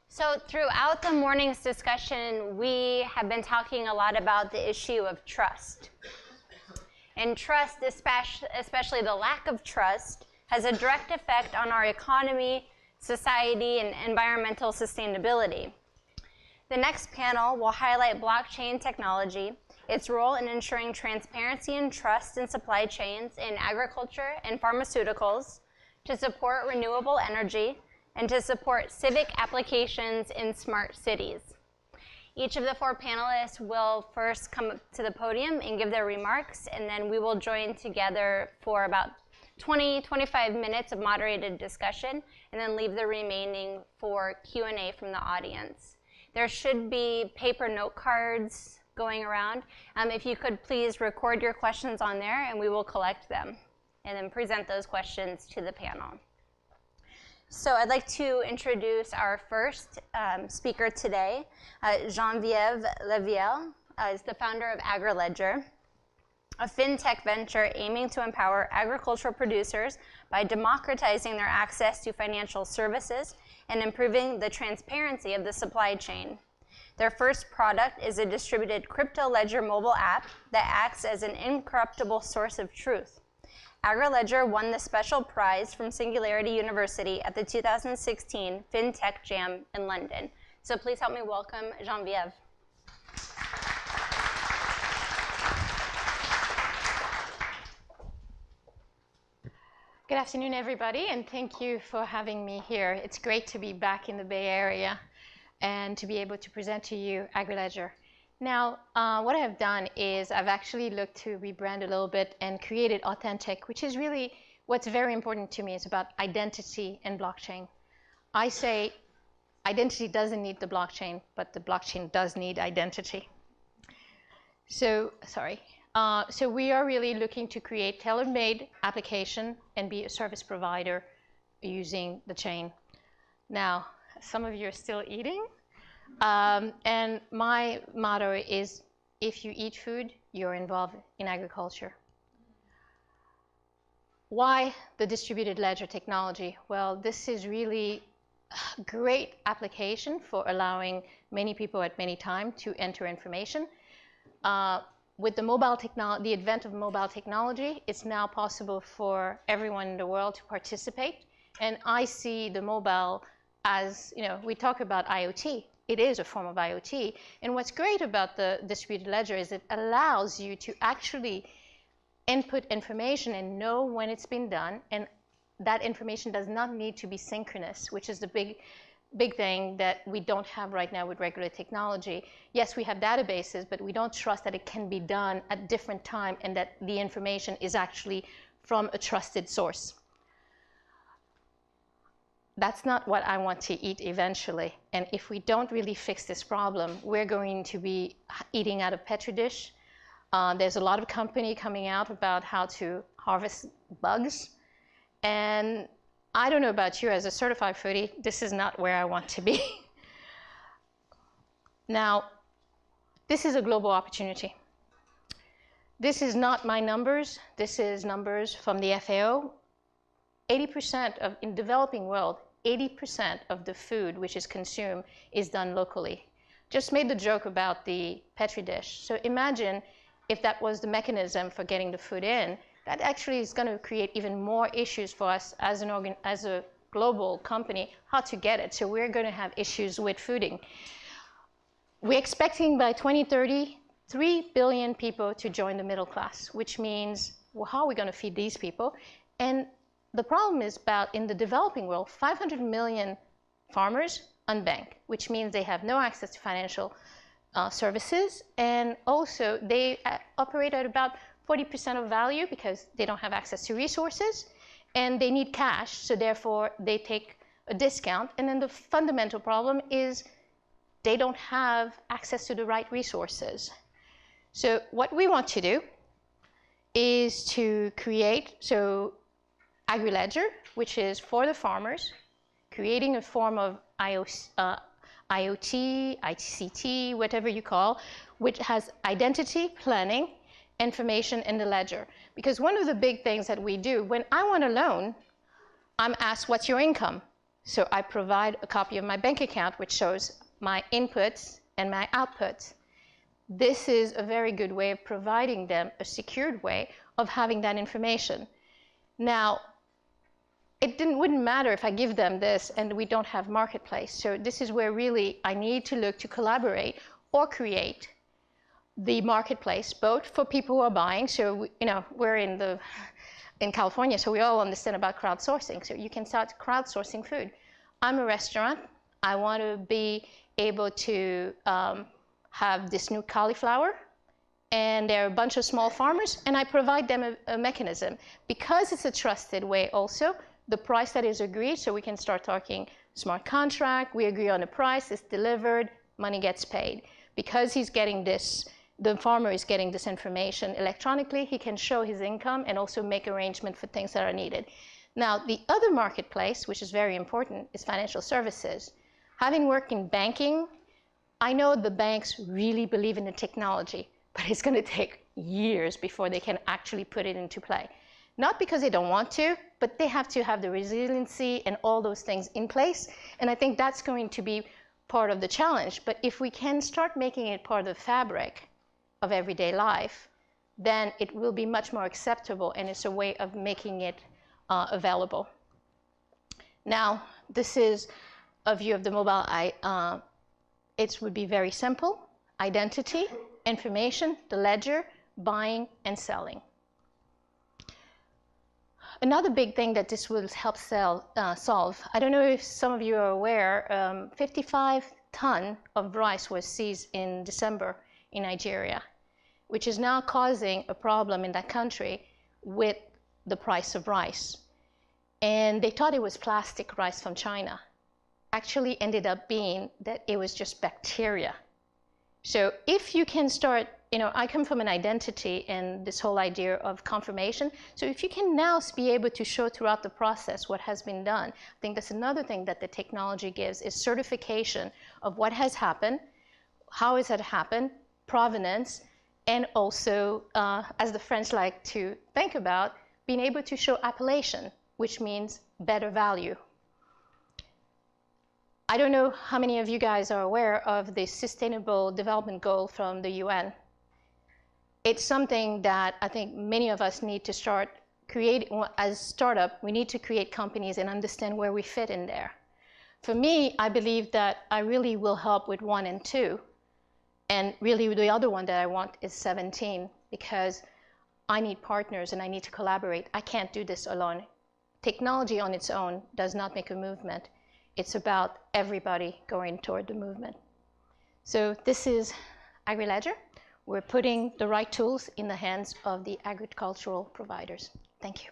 So throughout the morning's discussion, we have been talking a lot about the issue of trust. And trust, especially the lack of trust, has a direct effect on our economy, society, and environmental sustainability. The next panel will highlight blockchain technology, its role in ensuring transparency and trust in supply chains in agriculture and pharmaceuticals, to support renewable energy, and to support civic applications in smart cities. Each of the four panelists will first come up to the podium and give their remarks, and then we will join together for about 20-25 minutes of moderated discussion, and then leave the remaining for Q&A from the audience. There should be paper note cards going around. If you could please record your questions on there, and we will collect them, and then present those questions to the panel. So I'd like to introduce our first speaker today. Genevieve Leveille is the founder of AgriLedger, a fintech venture aiming to empower agricultural producers by democratizing their access to financial services and improving the transparency of the supply chain. Their first product is a distributed crypto ledger mobile app that acts as an incorruptible source of truth. AgriLedger won the special prize from Singularity University at the 2016 FinTech Jam in London. So please help me welcome Genevieve. Good afternoon, everybody, and thank you for having me here. It's great to be back in the Bay Area and to be able to present to you AgriLedger. Now, what I have done is I've actually looked to rebrand a little bit and created Authentic, which is really what's very important to me. It's about identity and blockchain. I say identity doesn't need the blockchain, but the blockchain does need identity. So we are really looking to create tailor-made application and be a service provider using the chain. Now, some of you are still eating. And my motto is, if you eat food, you're involved in agriculture. Why the distributed ledger technology? Well, this is really a great application for allowing many people at many times to enter information. With the advent of mobile technology, it's now possible for everyone in the world to participate. And I see the mobile as, we talk about IoT. It is a form of IoT. And what's great about the distributed ledger is it allows you to actually input information and know when it's been done. And that information does not need to be synchronous, which is the big thing that we don't have right now with regular technology. Yes, we have databases, but we don't trust that it can be done at different time and that the information is actually from a trusted source. That's not what I want to eat eventually. And if we don't really fix this problem, we're going to be eating out of Petri dish. There's a lot of company coming out about how to harvest bugs. And I don't know about you, as a certified foodie, this is not where I want to be. Now, this is a global opportunity. This is not my numbers. This is numbers from the FAO. 80% in developing world, 80% of the food which is consumed is done locally. Just made the joke about the Petri dish. So imagine if that was the mechanism for getting the food in, that actually is going to create even more issues for us as a global company, how to get it. So we're going to have issues with fooding. We're expecting by 2030, 3 billion people to join the middle class, which means, well, how are we going to feed these people? And the problem is about, in the developing world, 500 million farmers unbanked, which means they have no access to financial services, and also they operate at about 40% of value because they don't have access to resources, and they need cash, so therefore they take a discount. And then the fundamental problem is they don't have access to the right resources. So what we want to do is to create, AgriLedger, which is for the farmers, creating a form of IoT, ICT, whatever you call, which has identity, planning, information in the ledger. Because one of the big things that we do, when I want a loan, I'm asked, what's your income? So I provide a copy of my bank account, which shows my inputs and my outputs. This is a very good way of providing them a secured way of having that information. Now, it wouldn't matter if I give them this and we don't have marketplace. So this is where really I need to look to collaborate or create the marketplace, both for people who are buying. So we're in California, so we all understand about crowdsourcing. So you can start crowdsourcing food. I'm a restaurant. I want to be able to have this new cauliflower, and there are a bunch of small farmers, and I provide them a mechanism. Because it's a trusted way also, the price that is agreed, so we can start talking smart contract, we agree on the price, it's delivered, money gets paid. Because he's getting this, the farmer is getting this information electronically, he can show his income and also make arrangement for things that are needed. Now, the other marketplace, which is very important, is financial services. Having worked in banking, I know the banks really believe in the technology, but it's going to take years before they can actually put it into play. Not because they don't want to, but they have to have the resiliency and all those things in place. And I think that's going to be part of the challenge. But if we can start making it part of the fabric of everyday life, then it will be much more acceptable, and it's a way of making it available. Now, this is a view of the mobile. It would be very simple: identity, information, the ledger, buying and selling. Another big thing that this will help solve, I don't know if some of you are aware, 55 tons of rice was seized in December in Nigeria, which is now causing a problem in that country with the price of rice. And they thought it was plastic rice from China. Actually ended up being that it was just bacteria. So if you can start, I come from an identity and this whole idea of confirmation. So if you can now be able to show throughout the process what has been done, I think that's another thing that the technology gives, is certification of what has happened, how has it happened, provenance, and also, as the French like to think about, being able to show appellation, which means better value. I don't know how many of you guys are aware of the Sustainable Development Goal from the UN. It's something that I think many of us need to start creating. As a startup, we need to create companies and understand where we fit in there. For me, I believe that I really will help with 1 and 2. And really the other one that I want is 17, because I need partners and I need to collaborate. I can't do this alone. Technology on its own does not make a movement. It's about everybody going toward the movement. So this is AgriLedger. We're putting the right tools in the hands of the agricultural providers. Thank you.